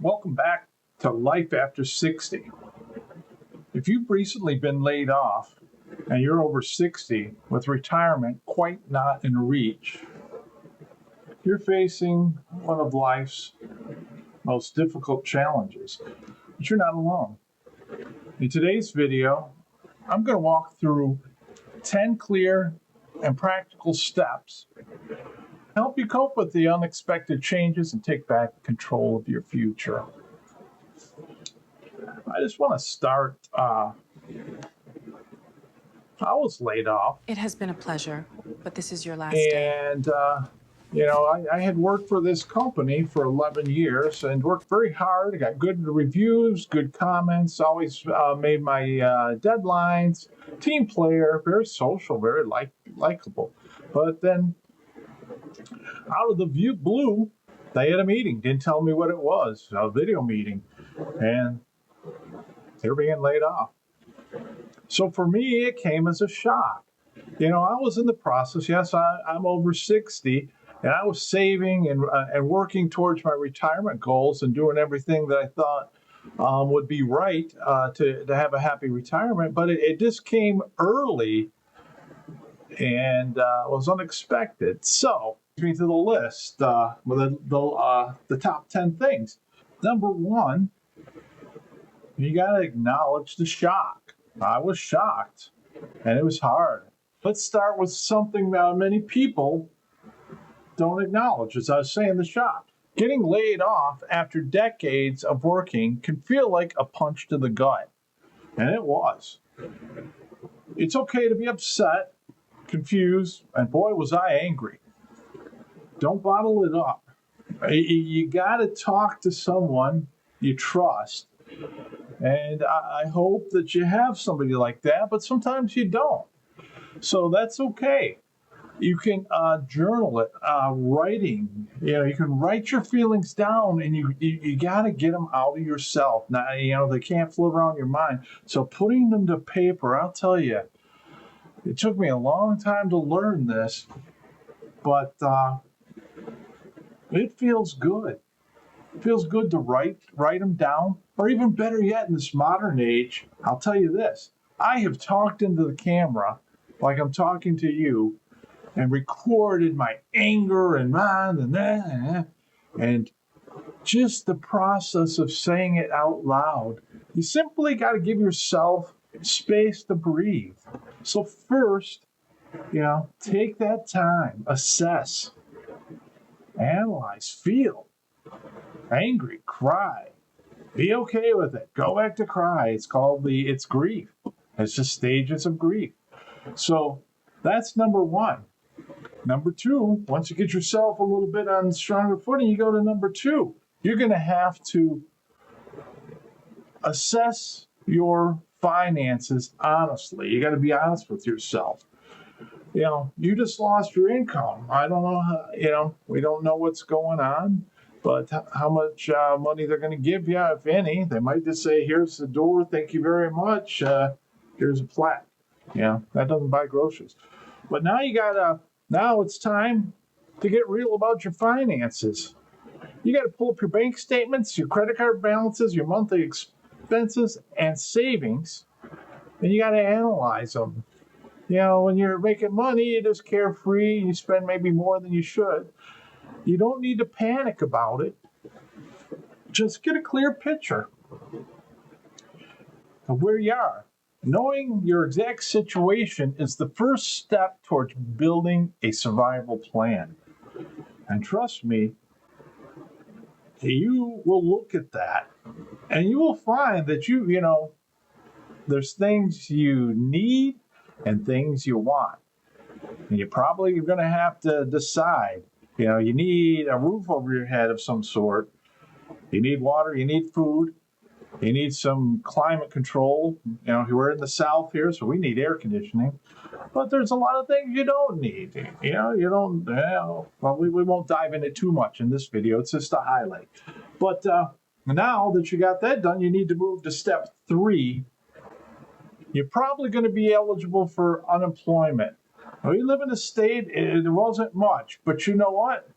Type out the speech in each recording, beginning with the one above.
Welcome back to Life After 60. If you've recently been laid off and you're over 60 with retirement quite not in reach, you're facing one of life's most difficult challenges, but you're not alone. In today's video, I'm going to walk through 10 clear and practical steps to help you cope with the unexpected changes and take back control of your future. I just want to start. I was laid off. It has been a pleasure, but this is your last day. And, I had worked for this company for 11 years and worked very hard. I got good reviews, good comments, always made my deadlines, team player, very social, very likable. But then out of the blue, they had a meeting, didn't tell me what it was, a video meeting, and they're being laid off. So for me, it came as a shock. I was in the process. Yes, I'm over 60, and I was saving and working towards my retirement goals and doing everything that I thought would be right to have a happy retirement. But it just came early and was unexpected. So, me to the list with the top 10 things. Number one, you got to acknowledge the shock. I was shocked, and it was hard. Let's start with something that many people don't acknowledge. As I was saying, the shock. Getting laid off after decades of working can feel like a punch to the gut, and it was. It's okay to be upset, confused, and boy, was I angry. Don't bottle it up. You got to talk to someone you trust. And I hope that you have somebody like that, but sometimes you don't. So that's okay. You can journal it, writing. You can write your feelings down, and you got to get them out of yourself. Now, they can't float around your mind. So putting them to paper, I'll tell you, it took me a long time to learn this, but it feels good. It feels good to write them down, or even better yet, in this modern age, I'll tell you this. I have talked into the camera like I'm talking to you and recorded my anger and just the process of saying it out loud. You simply got to give yourself space to breathe. So first, take that time, assess, analyze, feel. Angry, cry, be okay with it. Go back to cry. It's grief. It's just stages of grief. So that's number one. Number two, once you get yourself a little bit on stronger footing, you go to number two. You're going to have to assess your finances honestly. You got to be honest with yourself. You just lost your income. I don't know how, we don't know what's going on. But how much money they're going to give you, if any. They might just say, here's the door, thank you very much. Here's a plaque. That doesn't buy groceries. But now now it's time to get real about your finances. You got to pull up your bank statements, your credit card balances, your monthly expenses, and savings, and you got to analyze them. When you're making money, you're just carefree, you spend maybe more than you should. You don't need to panic about it. Just get a clear picture of where you are. Knowing your exact situation is the first step towards building a survival plan. And trust me, you will look at that and you will find that there's things you need and things you want. And you're probably going to have to decide. You need a roof over your head of some sort. You need water. You need food. You need some climate control. We're in the South here, so we need air conditioning. But there's a lot of things you don't need. You don't. Well, we won't dive into too much in this video. It's just a highlight. But now that you got that done, you need to move to step 3. You're probably going to be eligible for unemployment. We live in a state, it wasn't much, but you know what?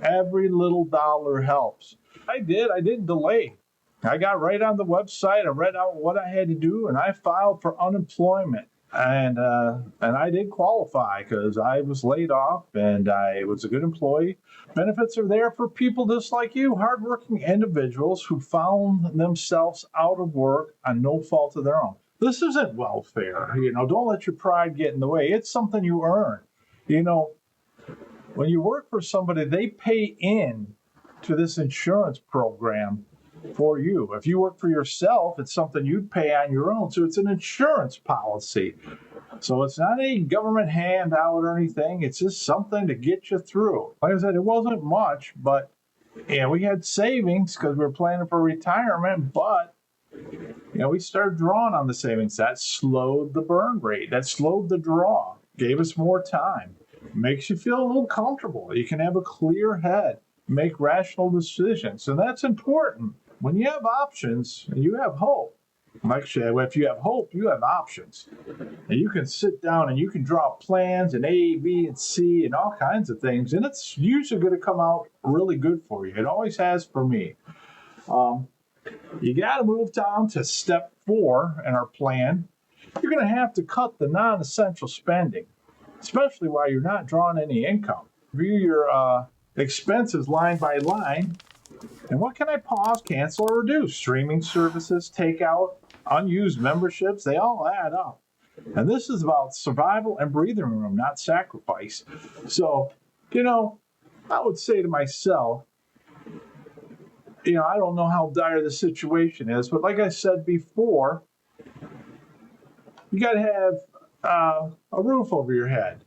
Every little dollar helps. I did. I didn't delay. I got right on the website. I read out what I had to do, and I filed for unemployment. And I did qualify because I was laid off, and I was a good employee. Benefits are there for people just like you, hardworking individuals who found themselves out of work on no fault of their own. This isn't welfare. Don't let your pride get in the way. It's something you earn. You know, when you work for somebody, they pay in to this insurance program for you. If you work for yourself, it's something you'd pay on your own. So it's an insurance policy. So it's not a government handout or anything. It's just something to get you through. Like I said, it wasn't much, but we had savings because we were planning for retirement, but we started drawing on the savings. That slowed the burn rate. That slowed the draw. Gave us more time. Makes you feel a little comfortable. You can have a clear head, make rational decisions. And that's important. When you have options and you have hope, actually, if you have hope, you have options. And you can sit down and you can draw plans and A, B, and C and all kinds of things. And it's usually going to come out really good for you. It always has for me. You got to move down to step 4 in our plan. You're going to have to cut the non-essential spending, especially while you're not drawing any income. Review your expenses line by line. And what can I pause, cancel, or reduce? Streaming services, takeout, unused memberships, they all add up. And this is about survival and breathing room, not sacrifice. So, I would say to myself, I don't know how dire the situation is, but like I said before, you got to have a roof over your head.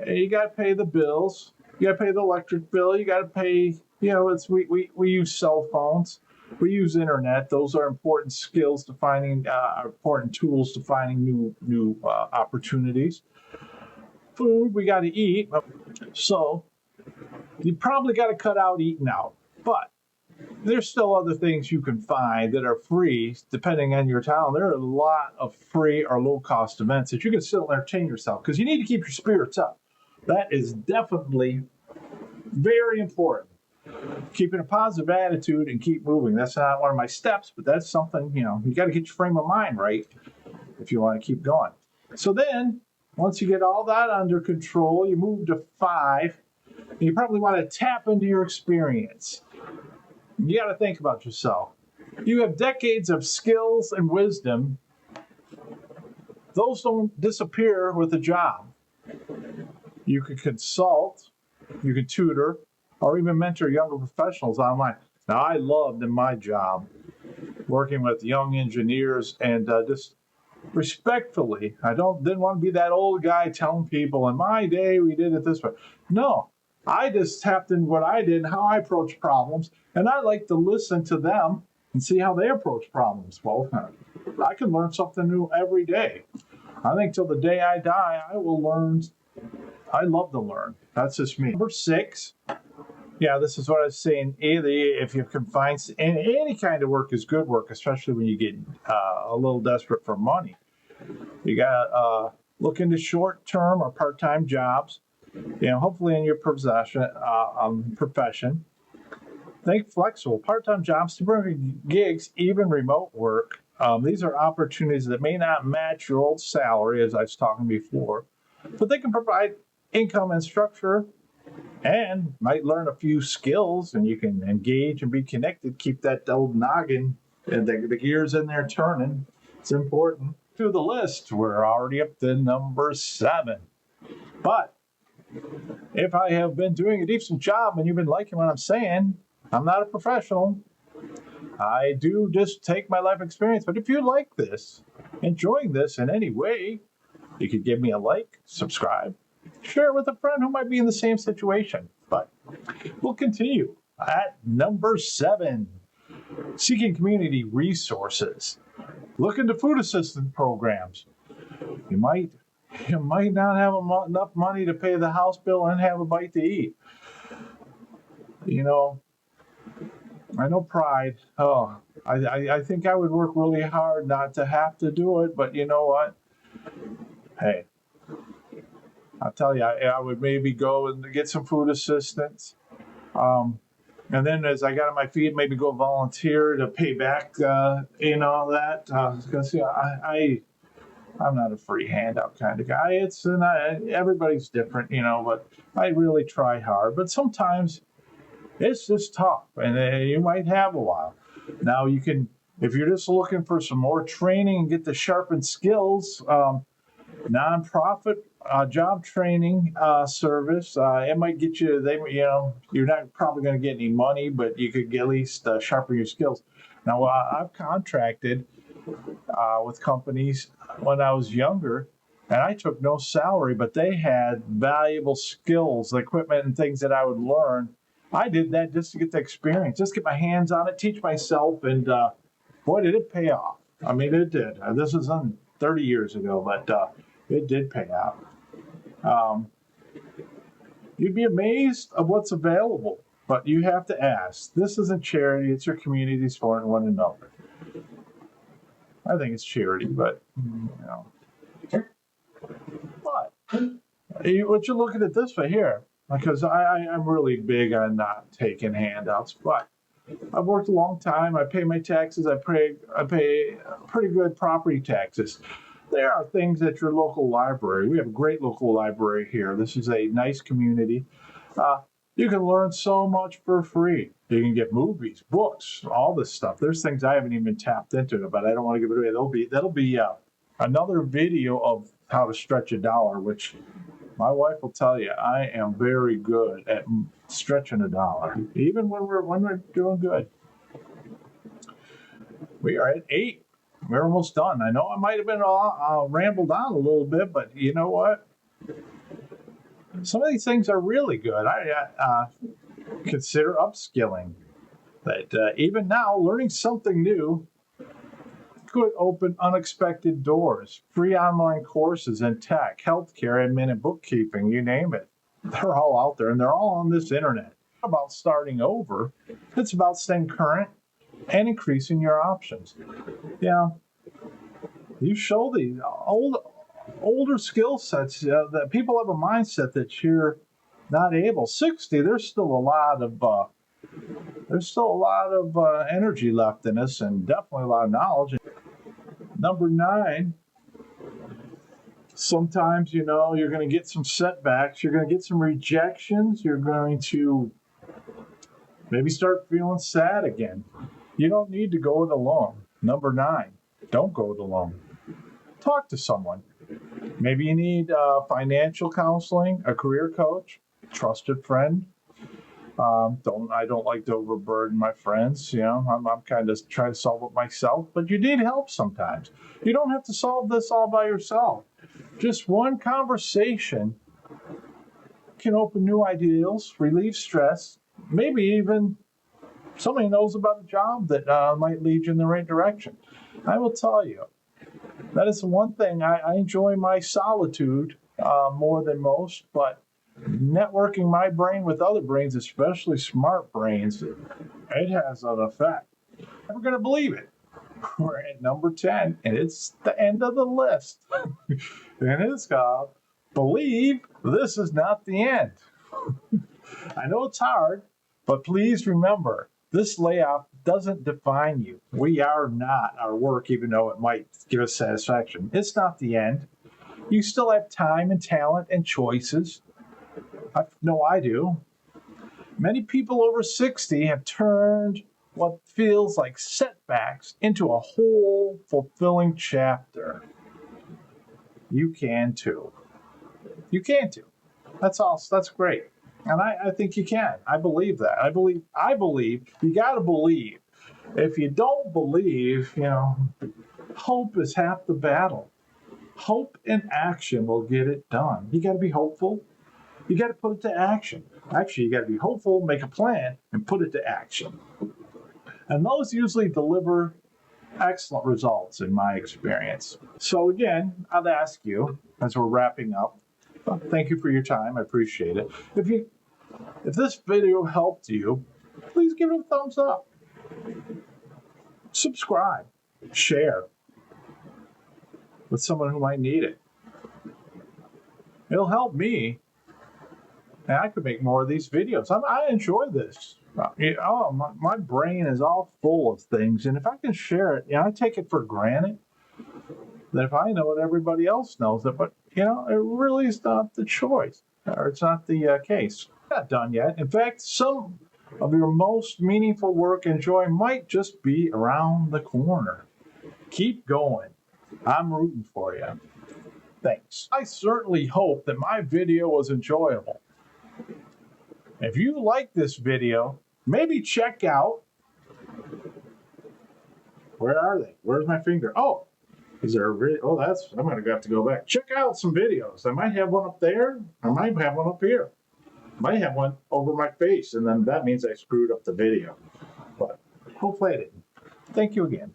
You got to pay the bills. You got to pay the electric bill. You got to pay, we use cell phones. We use internet. Those are important skills to finding, important tools to finding new opportunities. Food, we got to eat. So you probably got to cut out eating out. But there's still other things you can find that are free, depending on your town. There are a lot of free or low-cost events that you can still entertain yourself because you need to keep your spirits up. That is definitely very important. Keeping a positive attitude and keep moving. That's not one of my steps, but that's something, you got to get your frame of mind right if you want to keep going. So then, once you get all that under control, you move to 5. And you probably want to tap into your experience. You got to think about yourself. You have decades of skills and wisdom. Those don't disappear with a job. You can consult, you can tutor, or even mentor younger professionals online. Now, I loved in my job working with young engineers and just respectfully, I didn't want to be that old guy telling people, in my day, we did it this way. No, I just tapped in what I did and how I approach problems, and I like to listen to them and see how they approach problems. Well, I can learn something new every day. I think till the day I die, I will learn. I love to learn. That's just me. Number 6. Yeah, this is what I was saying. If you can find any kind of work is good work, especially when you get a little desperate for money. You got to look into short-term or part-time jobs. Hopefully in your profession. Think flexible. Part-time jobs, temporary gigs, even remote work. These are opportunities that may not match your old salary, as I was talking before, but they can provide income and structure, and might learn a few skills, and you can engage and be connected. Keep that old noggin and the gears in there turning. It's important. To the list, we're already up to number 7. But if I have been doing a decent job and you've been liking what I'm saying, I'm not a professional. I do just take my life experience. But if you like this, enjoying this in any way, you could give me a like, subscribe, share it with a friend who might be in the same situation. But we'll continue at number 7, seeking community resources. Look into food assistance programs. You might not have enough money to pay the house bill and have a bite to eat. I know pride. Oh, I think I would work really hard not to have to do it, but you know what? Hey, I'll tell you, I would maybe go and get some food assistance. And then as I got on my feet, maybe go volunteer to pay back, all that. Because I'm not a free handout kind of guy. Everybody's different, but I really try hard. But sometimes it's just tough, and you might have a while. Now you can, if you're just looking for some more training and get the sharpened skills, nonprofit job training service. It might get you. You're not probably going to get any money, but you could at least sharpen your skills. Now, I've contracted with companies when I was younger, and I took no salary, but they had valuable skills, equipment, and things that I would learn. I did that just to get the experience, just get my hands on it, teach myself, and boy, did it pay off. I mean, it did. This was 30 years ago, but it did pay out. You'd be amazed of what's available, but you have to ask. This isn't charity. It's your community supporting one another. I think it's charity, but, But what you're looking at this way here, because I'm really big on not taking handouts, but I've worked a long time. I pay my taxes. I pay pretty good property taxes. There are things at your local library. We have a great local library here. This is a nice community. You can learn so much for free. You can get movies, books, all this stuff. There's things I haven't even tapped into, but I don't want to give it away. That'll be another video of how to stretch a dollar, which my wife will tell you I am very good at stretching a dollar, even when we're doing good. We are at 8. We're almost done. I know I might have been rambled on a little bit, but you know what? Some of these things are really good. I consider upskilling. That even now, learning something new could open unexpected doors. Free online courses in tech, healthcare, admin, and bookkeeping, you name it. They're all out there, and they're all on this internet. It's not about starting over. It's about staying current and increasing your options. You show the older skill sets that people have a mindset that you're not able. 60, there's still a lot of energy left in us, and definitely a lot of knowledge. Number 9, sometimes you're going to get some setbacks. You're going to get some rejections. You're going to maybe start feeling sad again. You don't need to go it alone. Number 9, don't go it alone. Talk to someone. Maybe you need financial counseling, a career coach, trusted friend. I don't like to overburden my friends. I'm kind of trying to solve it myself, but you need help sometimes. You don't have to solve this all by yourself. Just one conversation can open new ideas, relieve stress, maybe even somebody knows about a job that might lead you in the right direction. I will tell you, that is the one thing. I enjoy my solitude more than most, but networking my brain with other brains, especially smart brains, it has an effect. Never going to believe it. We're at number 10, and it's the end of the list. And it's called Believe This Is Not the End. I know it's hard, but please remember, this layoff doesn't define you. We are not our work, even though it might give us satisfaction. It's not the end. You still have time and talent and choices. I know I do. Many people over 60 have turned what feels like setbacks into a whole fulfilling chapter. You can too. You can too. That's great. And I think you can. I believe that. I believe. You got to believe. If you don't believe, hope is half the battle. Hope and action will get it done. You got to be hopeful. You got to put it to action. Actually, you got to be hopeful, make a plan, and put it to action. And those usually deliver excellent results in my experience. So again, I'd ask you, as we're wrapping up, thank you for your time. I appreciate it. If this video helped you, please give it a thumbs up. Subscribe. Share with someone who might need it. It'll help me, and I could make more of these videos. I enjoy this. My brain is all full of things, and if I can share it, I take it for granted that if I know it, everybody else knows it. But it really is not the choice, or it's not the case. Not done yet. In fact, some of your most meaningful work and joy might just be around the corner. Keep going. I'm rooting for you. Thanks. I certainly hope that my video was enjoyable. If you like this video, maybe check out. Where are they? Where's my finger? Oh, is there a video? Oh, I'm going to have to go back. Check out some videos. I might have one up there. I might have one up here. I might have one over my face, and then that means I screwed up the video. But hopefully I didn't. Thank you again.